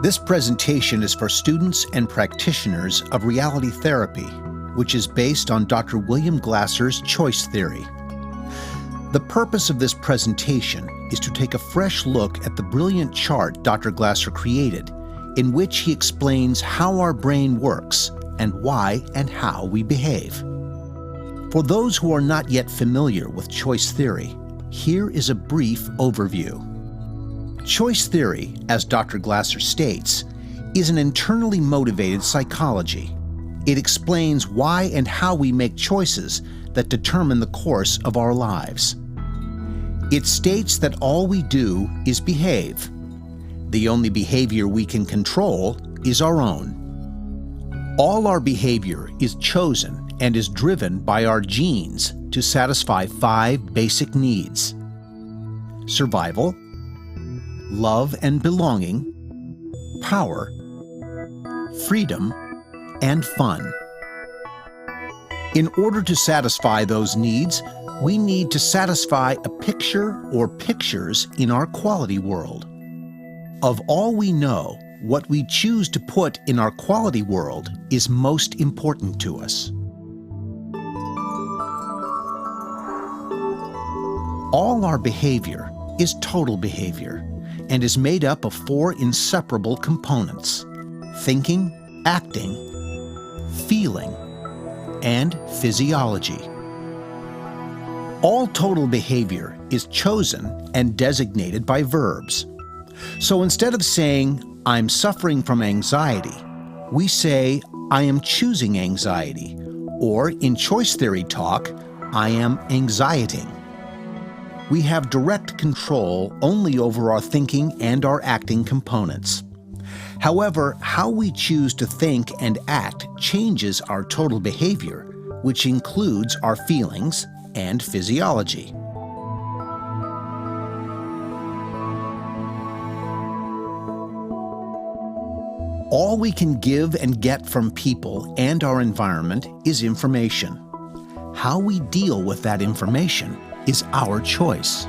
This presentation is for students and practitioners of reality therapy, which is based on Dr. William Glasser's choice theory. The purpose of this presentation is to take a fresh look at the brilliant chart Dr. Glasser created, in which he explains how our brain works and why and how we behave. For those who are not yet familiar with choice theory, here is a brief overview. Choice theory, as Dr. Glasser states, is an internally motivated psychology. It explains why and how we make choices that determine the course of our lives. It states that all we do is behave. The only behavior we can control is our own. All our behavior is chosen and is driven by our genes to satisfy 5 basic needs: survival, love and belonging, power, freedom, and fun. In order to satisfy those needs, we need to satisfy a picture or pictures in our quality world. Of all we know, what we choose to put in our quality world is most important to us. All our behavior is total behavior and is made up of 4 inseparable components: thinking, acting, feeling, and physiology. All total behavior is chosen and designated by verbs. So instead of saying, "I'm suffering from anxiety," we say, "I am choosing anxiety," or in choice theory talk, "I am anxieting." We have direct control only over our thinking and our acting components. However, how we choose to think and act changes our total behavior, which includes our feelings and physiology. All we can give and get from people and our environment is information. How we deal with that information is our choice.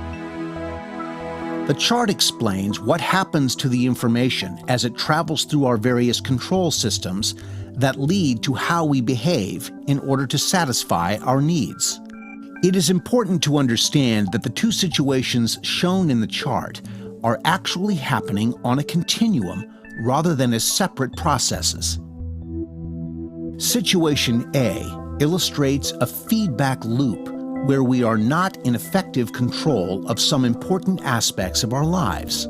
The chart explains what happens to the information as it travels through our various control systems that lead to how we behave in order to satisfy our needs. It is important to understand that the 2 situations shown in the chart are actually happening on a continuum rather than as separate processes. Situation A illustrates a feedback loop where we are not in effective control of some important aspects of our lives.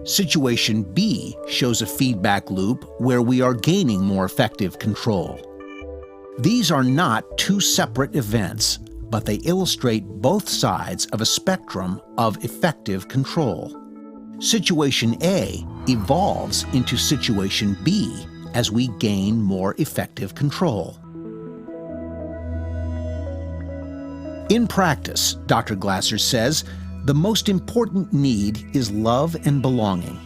Situation B shows a feedback loop where we are gaining more effective control. These are not 2 separate events, but they illustrate both sides of a spectrum of effective control. Situation A evolves into Situation B as we gain more effective control. In practice, Dr. Glasser says, the most important need is love and belonging,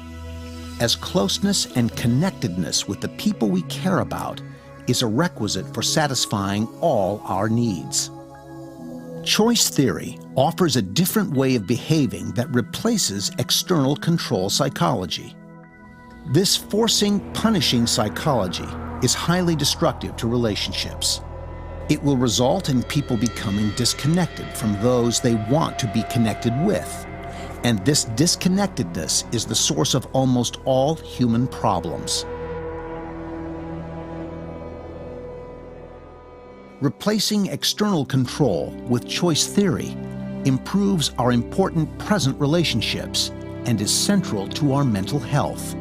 as closeness and connectedness with the people we care about is a requisite for satisfying all our needs. Choice theory offers a different way of behaving that replaces external control psychology. This forcing, punishing psychology is highly destructive to relationships. It will result in people becoming disconnected from those they want to be connected with, and this disconnectedness is the source of almost all human problems. Replacing external control with choice theory improves our important present relationships and is central to our mental health.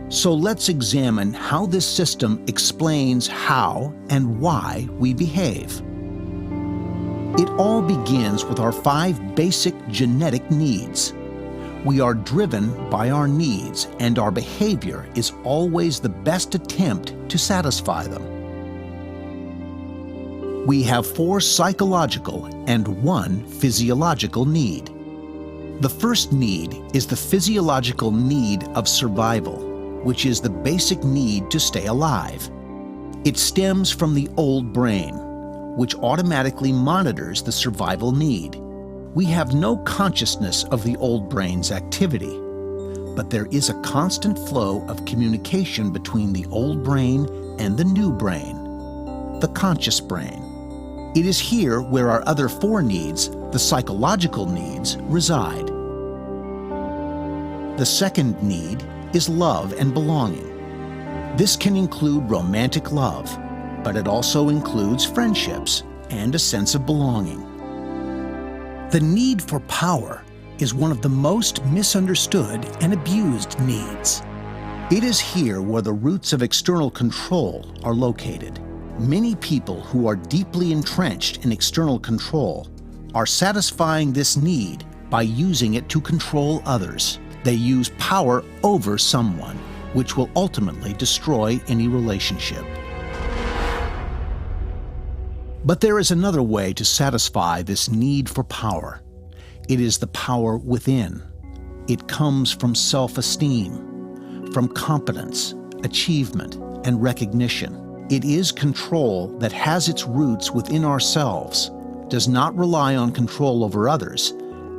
So let's examine how this system explains how and why we behave. It all begins with our 5 basic genetic needs. We are driven by our needs, and our behavior is always the best attempt to satisfy them. We have 4 psychological and 1 physiological need. The first need is the physiological need of survival, which is the basic need to stay alive. It stems from the old brain, which automatically monitors the survival need. We have no consciousness of the old brain's activity, but there is a constant flow of communication between the old brain and the new brain, the conscious brain. It is here where our other four needs, the psychological needs, reside. The second need is love and belonging. This can include romantic love, but it also includes friendships and a sense of belonging. The need for power is one of the most misunderstood and abused needs. It is here where the roots of external control are located. Many people who are deeply entrenched in external control are satisfying this need by using it to control others. They use power over someone, which will ultimately destroy any relationship. But there is another way to satisfy this need for power. It is the power within. It comes from self-esteem, from competence, achievement, and recognition. It is control that has its roots within ourselves, does not rely on control over others,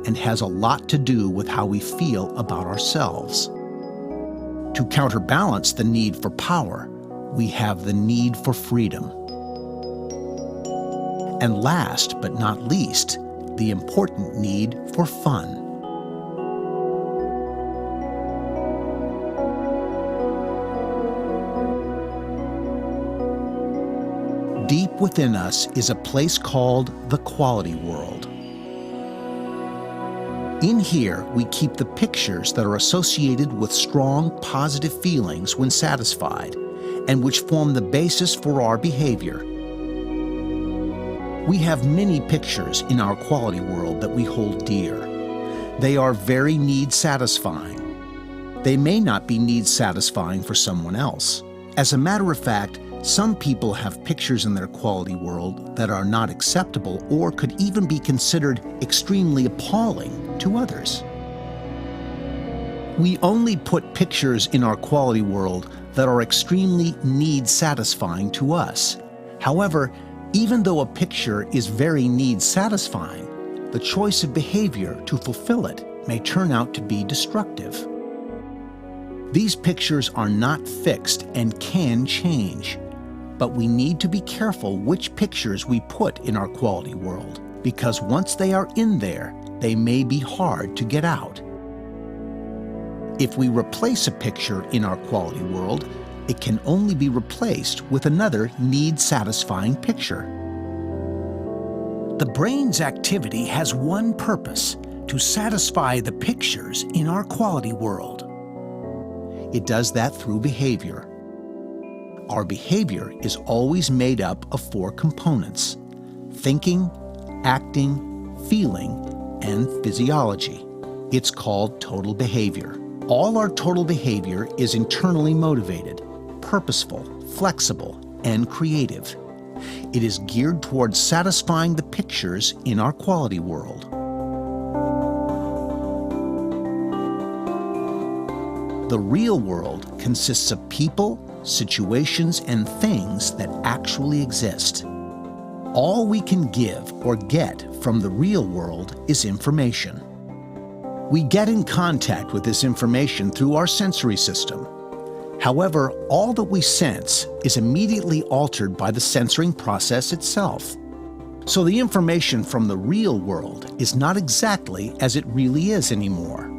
and has a lot to do with how we feel about ourselves. To counterbalance the need for power, we have the need for freedom. And last but not least, the important need for fun. Deep within us is a place called the quality world. In here, we keep the pictures that are associated with strong, positive feelings when satisfied, and which form the basis for our behavior. We have many pictures in our quality world that we hold dear. They are very need-satisfying. They may not be need-satisfying for someone else. As a matter of fact, some people have pictures in their quality world that are not acceptable or could even be considered extremely appalling to others. We only put pictures in our quality world that are extremely need-satisfying to us. However, even though a picture is very need-satisfying, the choice of behavior to fulfill it may turn out to be destructive. These pictures are not fixed and can change, but we need to be careful which pictures we put in our quality world, because once they are in there, they may be hard to get out. If we replace a picture in our quality world, it can only be replaced with another need-satisfying picture. The brain's activity has one purpose: to satisfy the pictures in our quality world. It does that through behavior. Our behavior is always made up of four components: thinking, acting, feeling, and physiology. It's called total behavior. All our total behavior is internally motivated, purposeful, flexible, and creative. It is geared towards satisfying the pictures in our quality world. The real world consists of people, situations, and things that actually exist. All we can give or get from the real world is information. We get in contact with this information through our sensory system. However, all that we sense is immediately altered by the censoring process itself. So the information from the real world is not exactly as it really is anymore.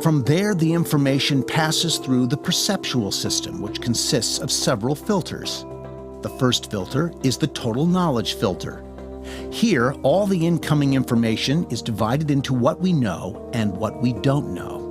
From there, the information passes through the perceptual system, which consists of several filters. The first filter is the total knowledge filter. Here, all the incoming information is divided into what we know and what we don't know.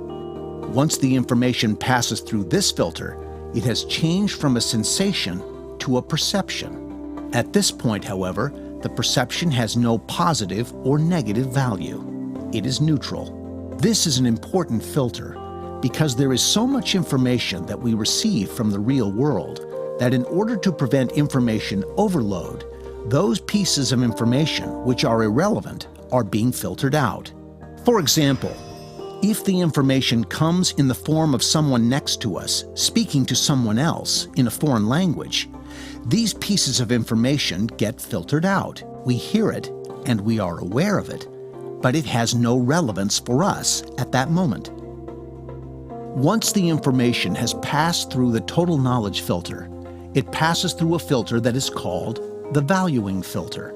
Once the information passes through this filter, it has changed from a sensation to a perception. At this point, however, the perception has no positive or negative value. It is neutral. This is an important filter because there is so much information that we receive from the real world that in order to prevent information overload, those pieces of information which are irrelevant are being filtered out. For example, if the information comes in the form of someone next to us speaking to someone else in a foreign language, these pieces of information get filtered out. We hear it and we are aware of it, but it has no relevance for us at that moment. Once the information has passed through the total knowledge filter, it passes through a filter that is called the valuing filter.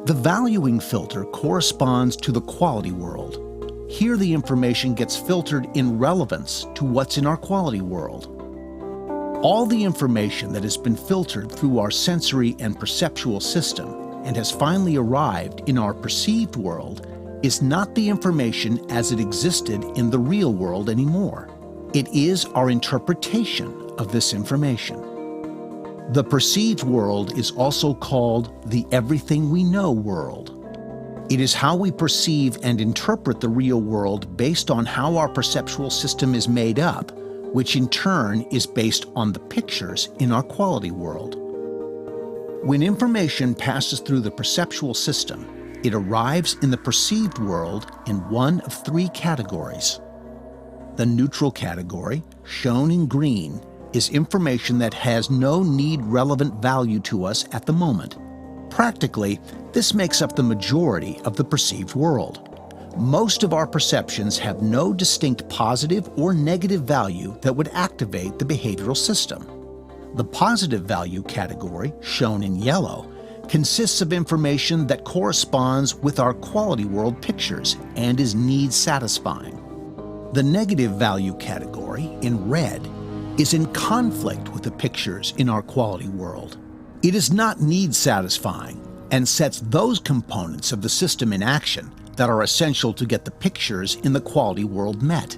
The valuing filter corresponds to the quality world. Here the information gets filtered in relevance to what's in our quality world. All the information that has been filtered through our sensory and perceptual system and has finally arrived in our perceived world is not the information as it existed in the real world anymore. It is our interpretation of this information. The perceived world is also called the everything we know world. It is how we perceive and interpret the real world based on how our perceptual system is made up, which in turn is based on the pictures in our quality world. When information passes through the perceptual system, it arrives in the perceived world in one of three categories. The neutral category, shown in green, is information that has no need-relevant value to us at the moment. Practically, this makes up the majority of the perceived world. Most of our perceptions have no distinct positive or negative value that would activate the behavioral system. The positive value category, shown in yellow, consists of information that corresponds with our quality world pictures and is need-satisfying. The negative value category, in red, is in conflict with the pictures in our quality world. It is not need-satisfying and sets those components of the system in action that are essential to get the pictures in the quality world met.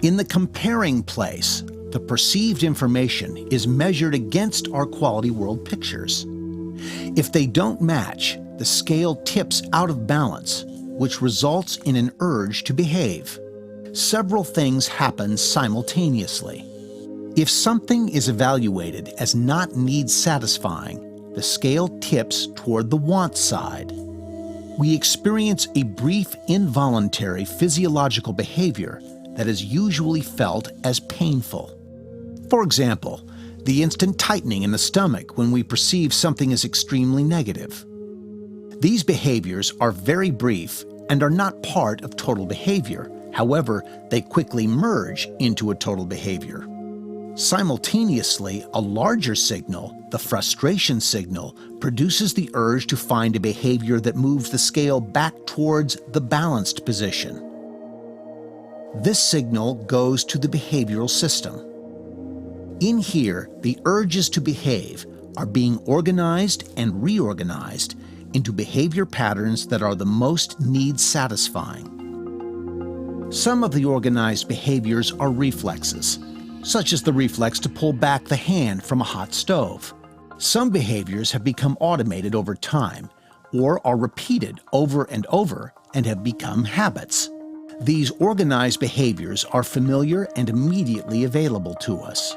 In the comparing place, the perceived information is measured against our quality world pictures. If they don't match, the scale tips out of balance, which results in an urge to behave. Several things happen simultaneously. If something is evaluated as not need-satisfying, the scale tips toward the want side. We experience a brief involuntary physiological behavior that is usually felt as painful. For example, the instant tightening in the stomach when we perceive something as extremely negative. These behaviors are very brief and are not part of total behavior. However, they quickly merge into a total behavior. Simultaneously, a larger signal, the frustration signal, produces the urge to find a behavior that moves the scale back towards the balanced position. This signal goes to the behavioral system. In here, the urges to behave are being organized and reorganized into behavior patterns that are the most need-satisfying. Some of the organized behaviors are reflexes, such as the reflex to pull back the hand from a hot stove. Some behaviors have become automated over time, or are repeated over and over and have become habits. These organized behaviors are familiar and immediately available to us.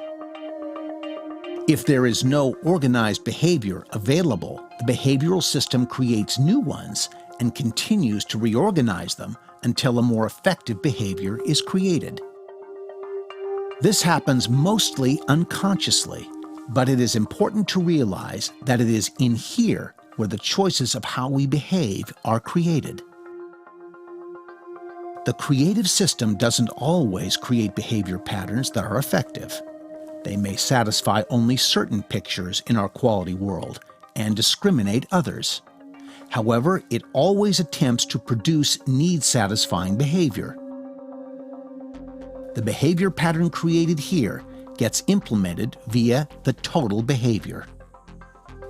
If there is no organized behavior available, the behavioral system creates new ones and continues to reorganize them until a more effective behavior is created. This happens mostly unconsciously, but it is important to realize that it is in here where the choices of how we behave are created. The creative system doesn't always create behavior patterns that are effective. They may satisfy only certain pictures in our quality world and discriminate others. However, it always attempts to produce need-satisfying behavior. The behavior pattern created here gets implemented via the total behavior.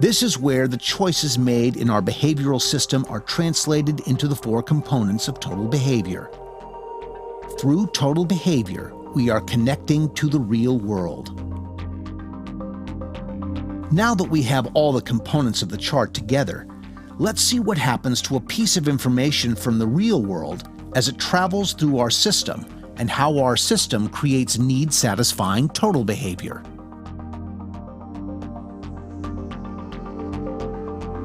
This is where the choices made in our behavioral system are translated into the four components of total behavior. Through total behavior, we are connecting to the real world. Now that we have all the components of the chart together, let's see what happens to a piece of information from the real world as it travels through our system and how our system creates need-satisfying total behavior.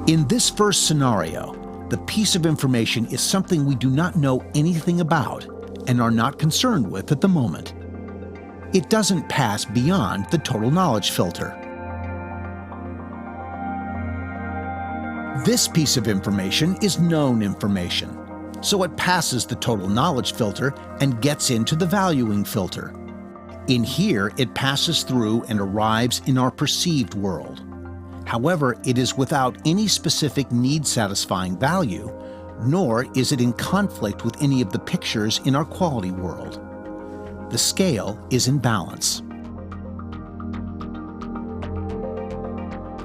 In this first scenario, the piece of information is something we do not know anything about and are not concerned with at the moment. It doesn't pass beyond the total knowledge filter. This piece of information is known information. so it passes the total knowledge filter and gets into the valuing filter. In here, it passes through and arrives in our perceived world. However, it is without any specific need-satisfying value, nor is it in conflict with any of the pictures in our quality world. The scale is in balance.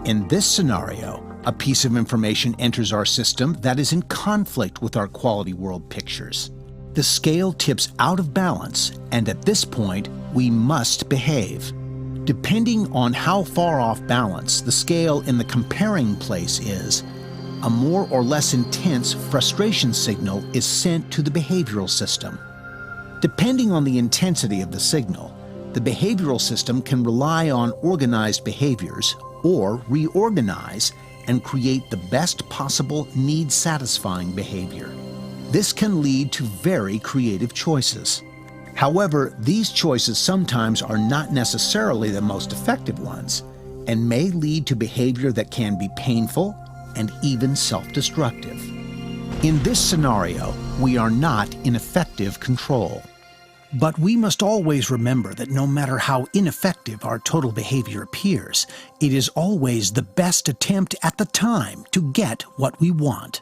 In this scenario, a piece of information enters our system that is in conflict with our quality world pictures. The scale tips out of balance, and at this point, we must behave. Depending on how far off balance the scale in the comparing place is, a more or less intense frustration signal is sent to the behavioral system. Depending on the intensity of the signal, the behavioral system can rely on organized behaviors or reorganize and create the best possible need-satisfying behavior. This can lead to very creative choices. However, these choices sometimes are not necessarily the most effective ones and may lead to behavior that can be painful and even self-destructive. In this scenario, we are not in effective control. But we must always remember that no matter how ineffective our total behavior appears, it is always the best attempt at the time to get what we want.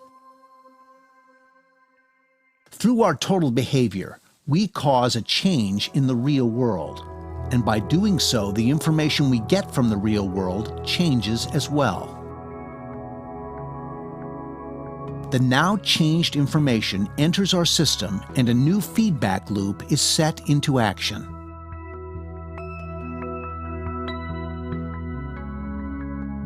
Through our total behavior, we cause a change in the real world, and by doing so, the information we get from the real world changes as well. The now changed information enters our system and a new feedback loop is set into action.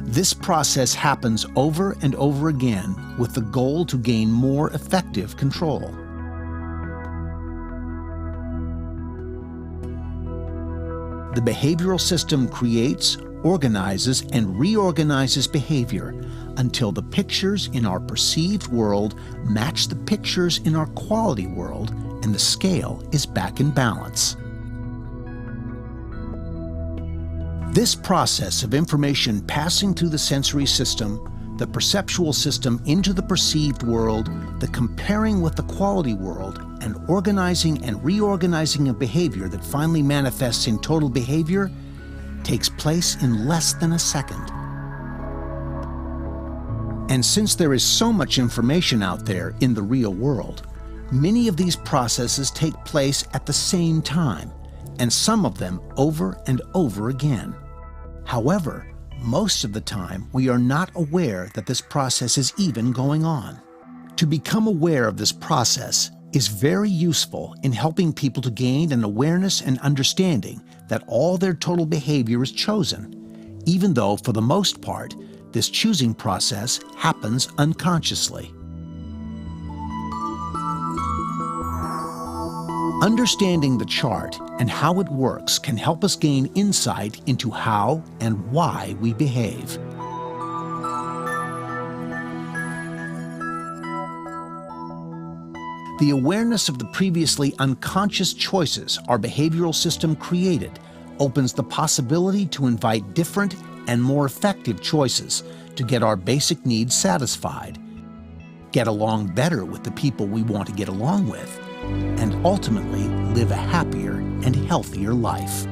This process happens over and over again with the goal to gain more effective control. The behavioral system creates, organizes, and reorganizes behavior until the pictures in our perceived world match the pictures in our quality world and the scale is back in balance. This process of information passing through the sensory system, the perceptual system into the perceived world, the comparing with the quality world, and organizing and reorganizing a behavior that finally manifests in total behavior takes place in less than a second. And since there is so much information out there in the real world, many of these processes take place at the same time, and some of them over and over again. However, most of the time we are not aware that this process is even going on. To become aware of this process is very useful in helping people to gain an awareness and understanding that all their total behavior is chosen, even though for the most part, this choosing process happens unconsciously. Understanding the chart and how it works can help us gain insight into how and why we behave. The awareness of the previously unconscious choices our behavioral system created opens the possibility to invite different and more effective choices to get our basic needs satisfied, get along better with the people we want to get along with, and ultimately live a happier and healthier life.